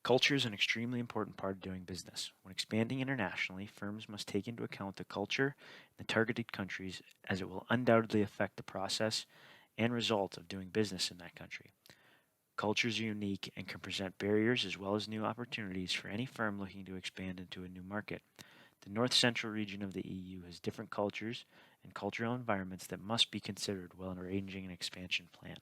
Culture is an extremely important part of doing business. When expanding internationally, firms must take into account the culture in the targeted countries as it will undoubtedly affect the process and result of doing business in that country. Cultures are unique and can present barriers as well as new opportunities for any firm looking to expand into a new market. The North Central region of the EU has different cultures and cultural environments that must be considered while arranging an expansion plan.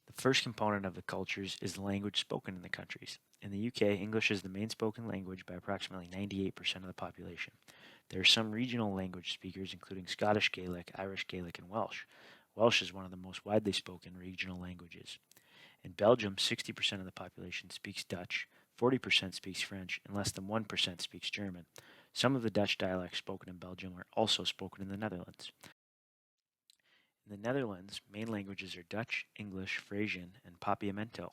The first component of the cultures is the language spoken in the countries. In the UK, English is the main spoken language by approximately 98% of the population. There are some regional language speakers, including Scottish Gaelic, Irish Gaelic, and Welsh. Welsh is one of the most widely spoken regional languages. In Belgium, 60% of the population speaks Dutch, 40% speaks French, and less than 1% speaks German. Some of the Dutch dialects spoken in Belgium are also spoken in the Netherlands. In the Netherlands, main languages are Dutch, English, Frisian, and Papiamento.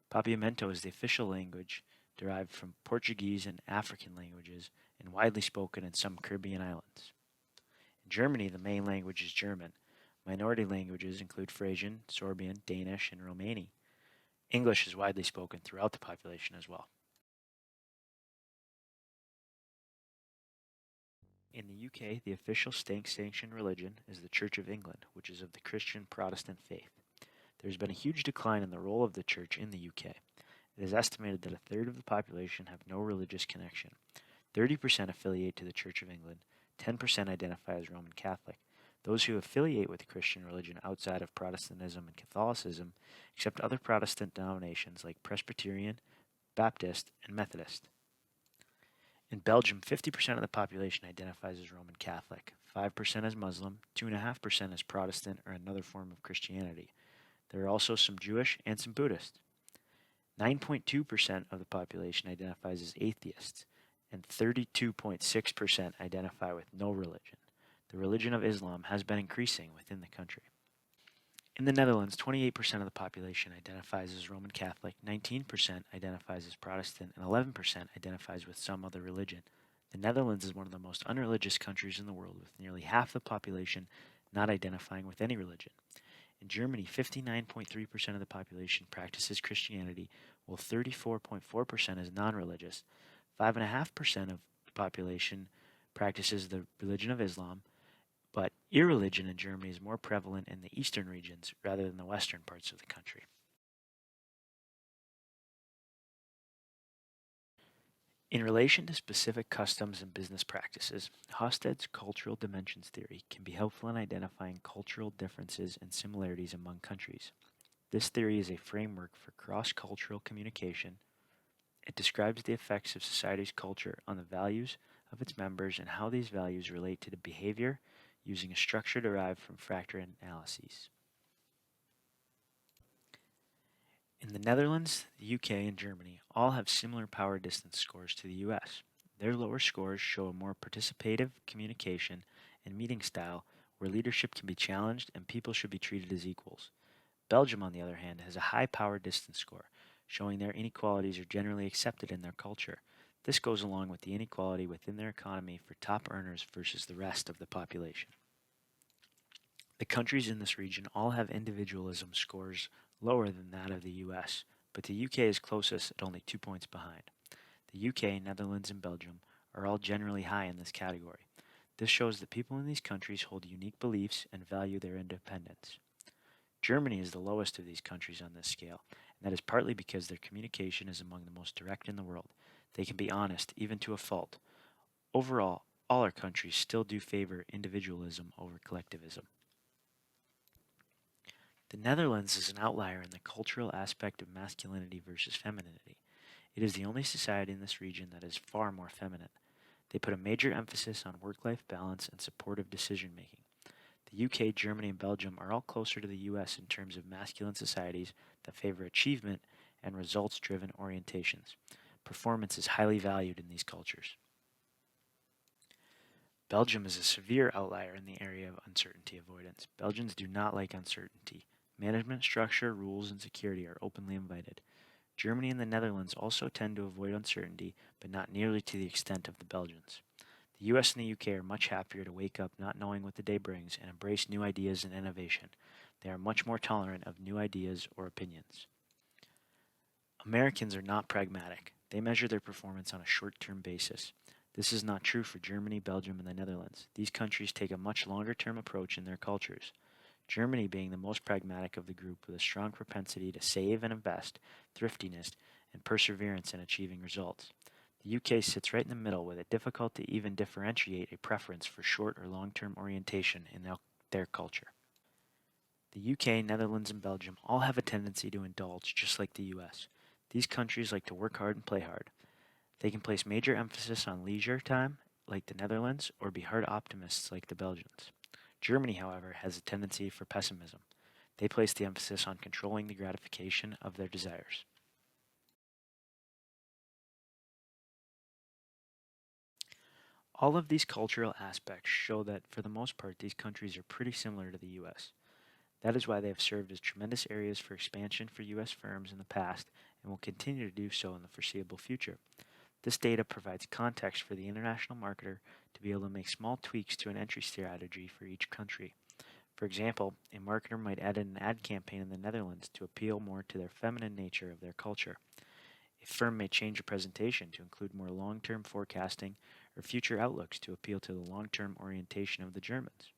Papiamento is the official language derived from Portuguese and African languages and widely spoken in some Caribbean islands. In Germany, the main language is German. Minority languages include Frisian, Sorbian, Danish, and Romani. English is widely spoken throughout the population as well. In the UK, the official state-sanctioned religion is the Church of England, which is of the Christian Protestant faith. There has been a huge decline in the role of the church in the UK. It is estimated that a third of the population have no religious connection. 30% affiliate to the Church of England, 10% identify as Roman Catholic. Those who affiliate with the Christian religion outside of Protestantism and Catholicism accept other Protestant denominations like Presbyterian, Baptist, and Methodist. In Belgium, 50% of the population identifies as Roman Catholic, 5% as Muslim, 2.5% as Protestant or another form of Christianity. There are also some Jewish and some Buddhist. 9.2% of the population identifies as atheists, and 32.6% identify with no religion. The religion of Islam has been increasing within the country. In the Netherlands, 28% of the population identifies as Roman Catholic, 19% identifies as Protestant, and 11% identifies with some other religion. The Netherlands is one of the most unreligious countries in the world, with nearly half the population not identifying with any religion. In Germany, 59.3% of the population practices Christianity, while 34.4% is non-religious. 5.5% of the population practices the religion of Islam, but irreligion in Germany is more prevalent in the eastern regions rather than the western parts of the country. In relation to specific customs and business practices, Hofstede's cultural dimensions theory can be helpful in identifying cultural differences and similarities among countries. This theory is a framework for cross-cultural communication. It describes the effects of society's culture on the values of its members and how these values relate to the behavior using a structure derived from factor analyses. In the Netherlands, the UK, and Germany all have similar power distance scores to the US. Their lower scores show a more participative communication and meeting style where leadership can be challenged and people should be treated as equals. Belgium, on the other hand, has a high power distance score, showing their inequalities are generally accepted in their culture. This goes along with the inequality within their economy for top earners versus the rest of the population. The countries in this region all have individualism scores lower than that of the US, but the UK is closest at only 2 points behind. The UK, Netherlands, and Belgium are all generally high in this category. This shows that people in these countries hold unique beliefs and value their independence. Germany is the lowest of these countries on this scale, and that is partly because their communication is among the most direct in the world. They can be honest, even to a fault. Overall, all our countries still do favor individualism over collectivism. The Netherlands is an outlier in the cultural aspect of masculinity versus femininity. It is the only society in this region that is far more feminine. They put a major emphasis on work-life balance and supportive decision-making. The UK, Germany, and Belgium are all closer to the US in terms of masculine societies that favor achievement and results-driven orientations. Performance is highly valued in these cultures. Belgium is a severe outlier in the area of uncertainty avoidance. Belgians do not like uncertainty. Management structure, rules, and security are openly invited. Germany and the Netherlands also tend to avoid uncertainty, but not nearly to the extent of the Belgians. The US and the UK are much happier to wake up not knowing what the day brings and embrace new ideas and innovation. They are much more tolerant of new ideas or opinions. Americans are not pragmatic. They measure their performance on a short-term basis. This is not true for Germany, Belgium, and the Netherlands. These countries take a much longer-term approach in their cultures. Germany being the most pragmatic of the group with a strong propensity to save and invest, thriftiness, and perseverance in achieving results. The UK sits right in the middle with it difficult to even differentiate a preference for short or long-term orientation in their culture. The UK, Netherlands, and Belgium all have a tendency to indulge just like the US. These countries like to work hard and play hard. They can place major emphasis on leisure time, like the Netherlands, or be hard optimists like the Belgians. Germany, however, has a tendency for pessimism. They place the emphasis on controlling the gratification of their desires. All of these cultural aspects show that, for the most part, these countries are pretty similar to the US. That is why they have served as tremendous areas for expansion for US firms in the past and will continue to do so in the foreseeable future. This data provides context for the international marketer to be able to make small tweaks to an entry strategy for each country. For example, a marketer might add an ad campaign in the Netherlands to appeal more to their feminine nature of their culture. A firm may change a presentation to include more long-term forecasting or future outlooks to appeal to the long-term orientation of the Germans.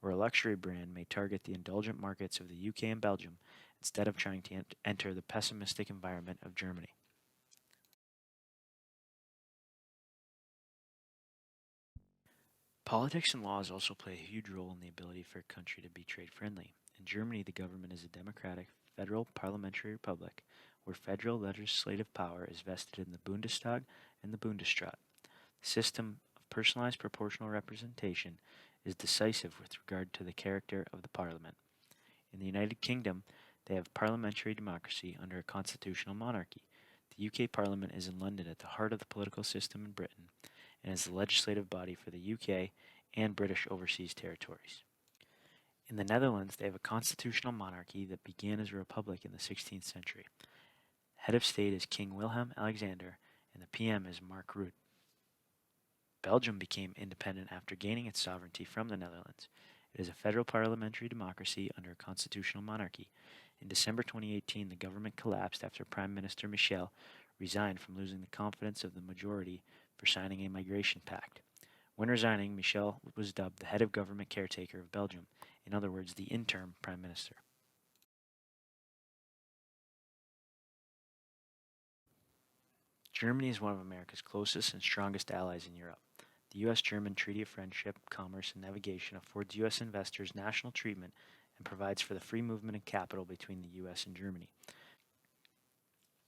Or a luxury brand may target the indulgent markets of the UK and Belgium instead of trying to enter the pessimistic environment of Germany. Politics and laws also play a huge role in the ability for a country to be trade friendly. In Germany, the government is a democratic, federal parliamentary republic where federal legislative power is vested in the Bundestag and the Bundesrat. The system of personalized proportional representation is decisive with regard to the character of the parliament. In the United Kingdom, they have parliamentary democracy under a constitutional monarchy. The UK Parliament is in London at the heart of the political system in Britain and is the legislative body for the UK and British overseas territories. In the Netherlands, they have a constitutional monarchy that began as a republic in the 16th century. Head of state is King Wilhelm Alexander, and the PM is Mark Rutte. Belgium became independent after gaining its sovereignty from the Netherlands. It is a federal parliamentary democracy under a constitutional monarchy. In December 2018, the government collapsed after Prime Minister Michel resigned from losing the confidence of the majority for signing a migration pact. When resigning, Michel was dubbed the head of government caretaker of Belgium, in other words, the interim prime minister. Germany is one of America's closest and strongest allies in Europe. The U.S.-German Treaty of Friendship, Commerce, and Navigation affords U.S. investors national treatment and provides for the free movement of capital between the U.S. and Germany.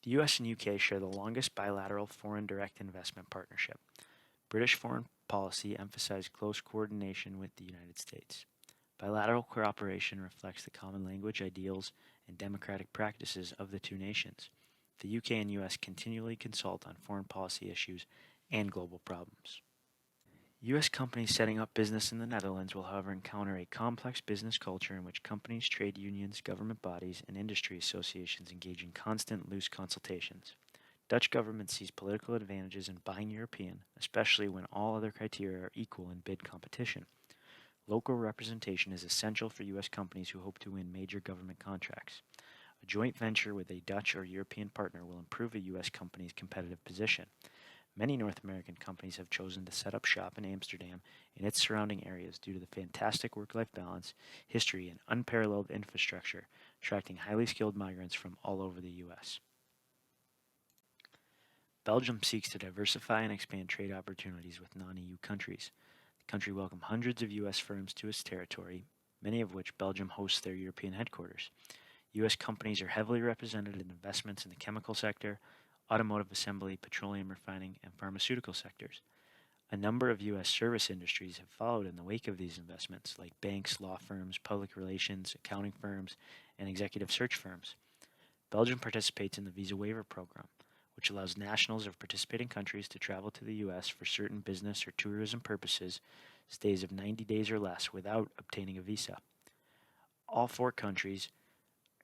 The U.S. and UK share the longest bilateral foreign direct investment partnership. British foreign policy emphasized close coordination with the United States. Bilateral cooperation reflects the common language, ideals, and democratic practices of the two nations. The UK and US continually consult on foreign policy issues and global problems. U.S. companies setting up business in the Netherlands will, however, encounter a complex business culture in which companies, trade unions, government bodies, and industry associations engage in constant, loose consultations. Dutch government sees political advantages in buying European, especially when all other criteria are equal in bid competition. Local representation is essential for U.S. companies who hope to win major government contracts. A joint venture with a Dutch or European partner will improve a U.S. company's competitive position. Many North American companies have chosen to set up shop in Amsterdam and its surrounding areas due to the fantastic work-life balance, history, and unparalleled infrastructure, attracting highly skilled migrants from all over the U.S. Belgium seeks to diversify and expand trade opportunities with non-EU countries. The country welcomed hundreds of U.S. firms to its territory, many of which Belgium hosts their European headquarters. U.S. companies are heavily represented in investments in the chemical sector, automotive assembly, petroleum refining, and pharmaceutical sectors. A number of U.S. service industries have followed in the wake of these investments, like banks, law firms, public relations, accounting firms, and executive search firms. Belgium participates in the Visa Waiver Program, which allows nationals of participating countries to travel to the U.S. for certain business or tourism purposes, stays of 90 days or less without obtaining a visa. All four countries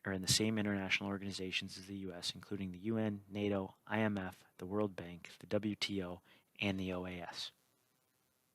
are in the same international organizations as the U.S., including the UN, NATO, IMF, the World Bank, the WTO, and the OAS.